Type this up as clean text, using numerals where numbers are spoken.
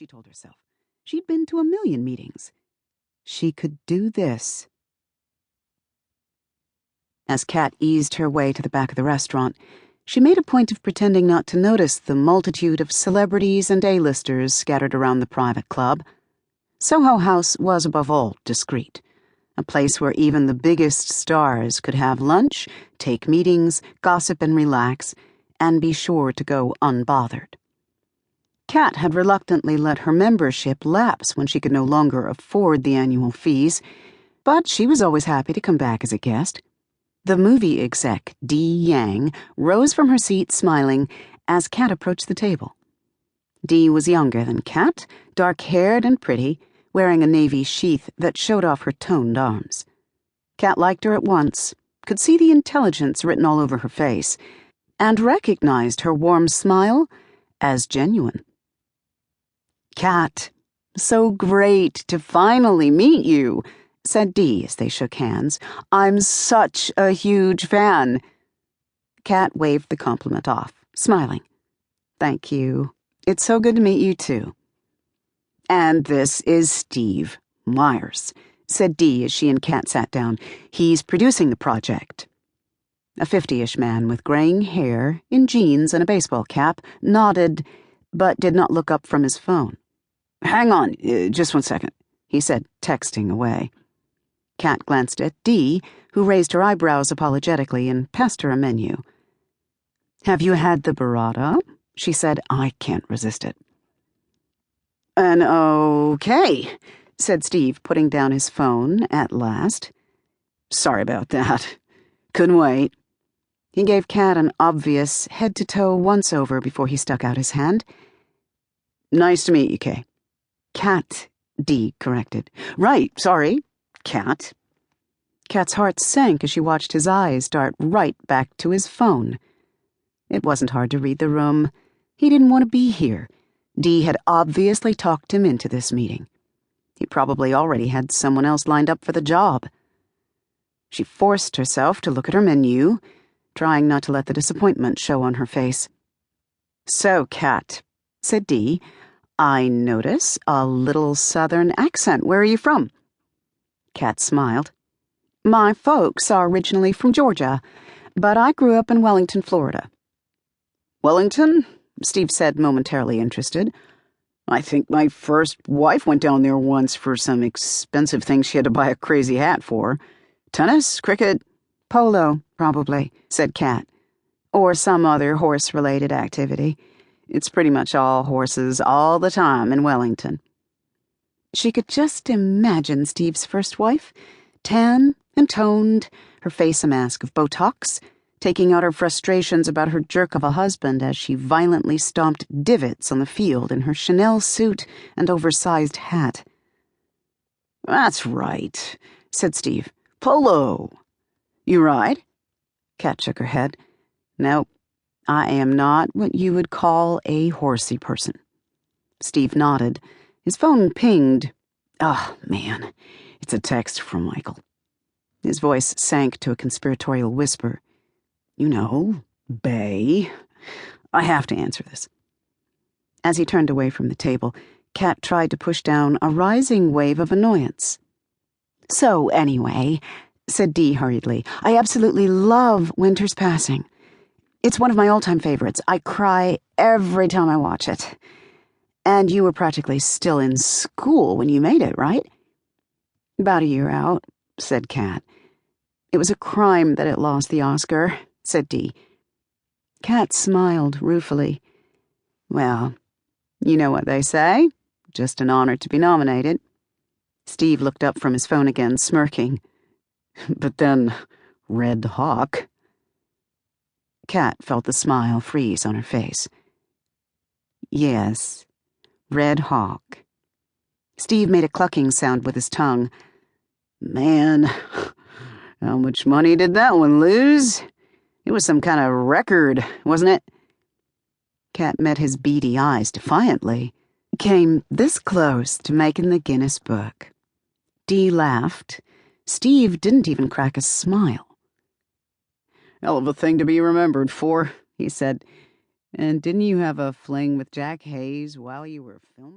she told herself. She'd been to 1,000,000 meetings. She could do this. As Kat eased her way to the back of the restaurant, she made a point of pretending not to notice the multitude of celebrities and A-listers scattered around the private club. Soho House was above all discreet, a place where even the biggest stars could have lunch, take meetings, gossip and relax, and be sure to go unbothered. Kat had reluctantly let her membership lapse when she could no longer afford the annual fees, but she was always happy to come back as a guest. The movie exec, Dee Yang, rose from her seat smiling as Kat approached the table. Dee was younger than Kat, dark-haired and pretty, wearing a navy sheath that showed off her toned arms. Kat liked her at once, could see the intelligence written all over her face, and recognized her warm smile as genuine. "Kat, so great to finally meet you," said Dee as they shook hands. "I'm such a huge fan." Kat waved the compliment off, smiling. "Thank you. It's so good to meet you, too." "And this is Steve Myers," said Dee as she and Kat sat down. "He's producing the project." A 50-ish man with graying hair, in jeans and a baseball cap, nodded, but did not look up from his phone. "Hang on, just 1 second," he said, texting away. Kat glanced at Dee, who raised her eyebrows apologetically and passed her a menu. "Have you had the burrata?" she said. "I can't resist it." "Okay," said Steve, putting down his phone at last. "Sorry about that. Couldn't wait." He gave Kat an obvious head-to-toe once-over before he stuck out his hand. "Nice to meet you, Kay." "Kat," Dee corrected. "Right, sorry. Kat." Kat's heart sank as she watched his eyes dart right back to his phone. It wasn't hard to read the room. He didn't want to be here. Dee had obviously talked him into this meeting. He probably already had someone else lined up for the job. She forced herself to look at her menu, trying not to let the disappointment show on her face. "So, Kat," said Dee, "I notice a little southern accent. Where are you from?" Kat smiled. "My folks are originally from Georgia, but I grew up in Wellington, Florida." "Wellington?" Steve said, momentarily interested. "I think my first wife went down there once for some expensive thing she had to buy a crazy hat for. Tennis? Cricket?" "Polo, probably," said Kat. "Or some other horse-related activity. It's pretty much all horses all the time in Wellington." She could just imagine Steve's first wife, tan and toned, her face a mask of Botox, taking out her frustrations about her jerk of a husband as she violently stomped divots on the field in her Chanel suit and oversized hat. "That's right," said Steve. "Polo. You ride?" Kat shook her head. "Nope. I am not what you would call a horsey person." Steve nodded. His phone pinged. "Oh, man, it's a text from Michael." His voice sank to a conspiratorial whisper. "You know, Bay. I have to answer this." As he turned away from the table, Kat tried to push down a rising wave of annoyance. "So, anyway," said Dee hurriedly, "I absolutely love Winter's Passing. It's one of my all-time favorites. I cry every time I watch it. And you were practically still in school when you made it, right?" "About a year out," said Kat. "It was a crime that it lost the Oscar," said Dee. Kat smiled ruefully. "Well, you know what they say. Just an honor to be nominated." Steve looked up from his phone again, smirking. "But then, Red Hawk." Kat felt the smile freeze on her face. "Yes, Red Hawk." Steve made a clucking sound with his tongue. "Man, how much money did that one lose? It was some kind of record, wasn't it?" Kat met his beady eyes defiantly. "Came this close to making the Guinness Book." Dee laughed. Steve didn't even crack a smile. "Hell of a thing to be remembered for," he said. "And didn't you have a fling with Jack Hayes while you were filming?"